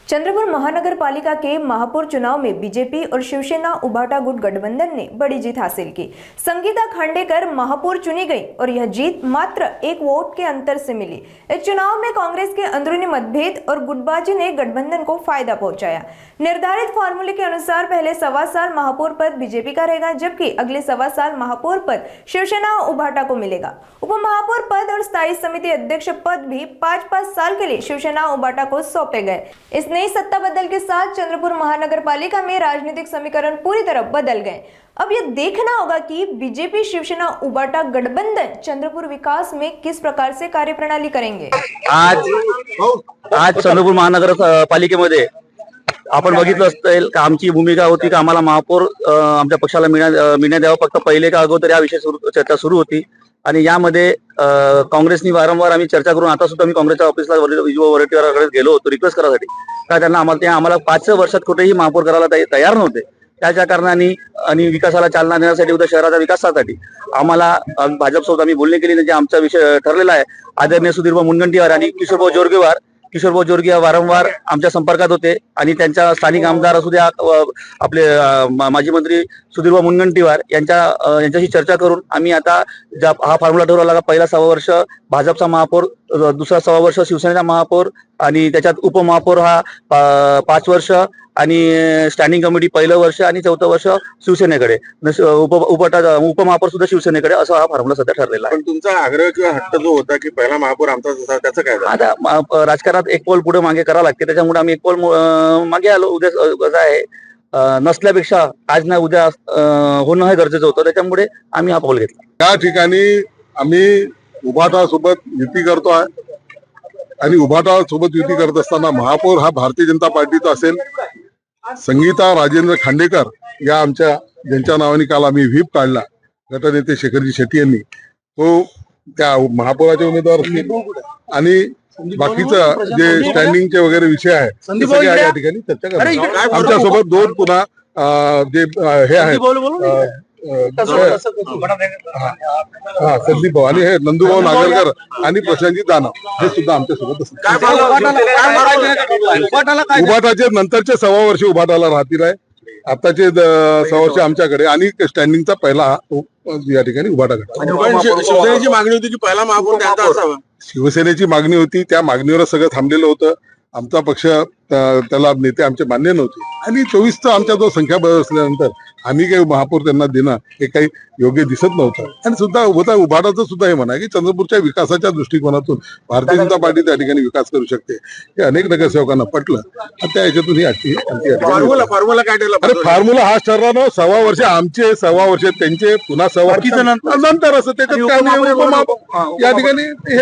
चंद्रपुर महानगर पालिका के महापौर चुनाव में बीजेपी और शिवसेना उभाटा गुट गठबंधन ने बड़ी जीत हासिल की। संगीता खांडेकर महापौर चुनी गई और यह जीत मात्र 1 वोट के अंतर से मिली। इस चुनाव में कांग्रेस के अंदरूनी मतभेद और गुटबाजी ने गठबंधन को फायदा पहुंचाया। निर्धारित फार्मूले के अनुसार पहले 1.25 साल महापौर पद बीजेपी का रहेगा, जबकि अगले 1.25 साल महापौर पद शिवसेना उभाटा को मिलेगा। उप महापौर पद और स्थायी समिति अध्यक्ष पद भी 5-5 साल के लिए शिवसेना उभाटा को सौंपे गए। इस नई सत्ता बदल के साथ चंद्रपुर महानगर पालिका में राजनीतिक समीकरण पूरी तरह बदल गए। अब यह देखना होगा कि बीजेपी शिवसेना उभाटा गठबंधन चंद्रपुर विकास में किस प्रकार से कार्यप्रणाली करेंगे। आज चंद्रपुर महानगर पालिकेमध्ये आपण बघितलं असेल का आमची भूमिका होती का आम्हाला महापौर आमच्या पक्षाला मिळण्यात द्यावा, फक्त पहिले का अगोदर या विषयी चर्चा सुरू होती आणि यामध्ये काँग्रेसनी वारंवार आम्ही चर्चा करून आता सुद्धा मी काँग्रेसच्या ऑफिसला वरटीवाराकडे गेलो होतो रिक्वेस्ट करायसाठी, का त्यांना आम्हाला 5 वर्षात कुठेही महापौर करायला तयार नव्हते। त्याच्या कारणाने आणि विकासाला चालना देण्यासाठी उद्या शहराच्या विकासासाठी आम्हाला भाजपसोबत आम्ही बोलणी केली, म्हणजे आमचा विषय ठरलेला आहे। आदरणीय सुधीरभाऊ मुनगंटीवार आणि किशोरभाऊ जोरगे वारंवार आमच्या संपर्कात होते आणि त्यांच्या स्थानिक आमदार असू द्या आपले माजी मंत्री सुधीरभाऊ मुनगंटीवार यांच्याशी चर्चा करून आम्ही आता हा फॉर्म्युला ठरवला का पहिला 6 वर्ष भाजपचा महापौर, दुसरा 6 वर्ष शिवसेनेचा महापौर आणि त्याच्यात उपमहापौर हा 5 वर्ष आणि स्टँडिंग कमिटी पहिलं वर्ष आणि 4थं वर्ष शिवसेनेकडे, उपमहापौर सुद्धा शिवसेनेकडे, असा हा फॉर्म्युला सध्या ठरलेला आहे। पण तुमचा आग्रह किंवा हट्ट जो होता की पहिला महापौर आमचा होता त्याचं काय झालं? आता राजकारणात एक पाऊल पुढे मागे करावं लागते, त्याच्यामुळे आम्ही एक पाऊल मागे आलो। उद्या कसं आहे, नसल्यापेक्षा आज ना उद्या होणं हे गरजेचं होतं, त्याच्यामुळे आम्ही हा पाऊल घेतला। या ठिकाणी आम्ही उभाटा सोबत युती करतोय आणि उभाटा सोबत युती करत असताना महापौर हा भारतीय जनता पार्टीचा असेल। संगीता राजेंद्र खांडेकर या आमच्या ज्यांच्या नावाने काल आम्ही व्हीप काढला गटनेते शेखरजी शेट्टी यांनी, तो त्या महापौराचे उमेदवार असतील आणि बाकीचं जे स्टँडिंगचे वगैरे विषय आहे ते सगळे या ठिकाणी चर्चा करणार। आमच्या सोबत 2 पुन्हा जे हे आहेत संदीप भाऊ आणि हे नंदूभाऊ नागरकर आणि प्रशांतजी दानव हे सुद्धा आमच्या सोबत असतात। उभाटाचे नंतरचे 1.25 वर्ष उभाटाला राहतील आहे, आताचे 6 वर्ष आमच्याकडे आणि स्टँडिंगचा पहिला या ठिकाणी उभाटा करतात। शिवसेनेची मागणी होती की पहिला महापौर त्यांचा असावा। शिवसेनेची मागणी होती, त्या मागणीवर सगळं थांबलेलं होतं। आमचा पक्ष त्याला नेते आमचे मान्य नव्हते आणि 24चा आमचा जो संख्याबळ असल्यानंतर आम्ही काही महापौर त्यांना देणं हे काही योग्य दिसत नव्हतं। आणि सुद्धा उभाटाचं सुद्धा हे म्हणा की चंद्रपूरच्या विकासाच्या दृष्टिकोनातून भारतीय जनता पार्टी त्या ठिकाणी विकास करू शकते, हे अनेक नगरसेवकांना पटलं आणि त्या ह्याच्यातून ही फॉर्म्युला काय ठरला? अरे फॉर्म्युला हाच ठरला ना, 1.25 वर्ष आमचे, 1.25 वर्ष त्यांचे, पुन्हा 1.25 नंतर असं त्याच्यात या ठिकाणी हे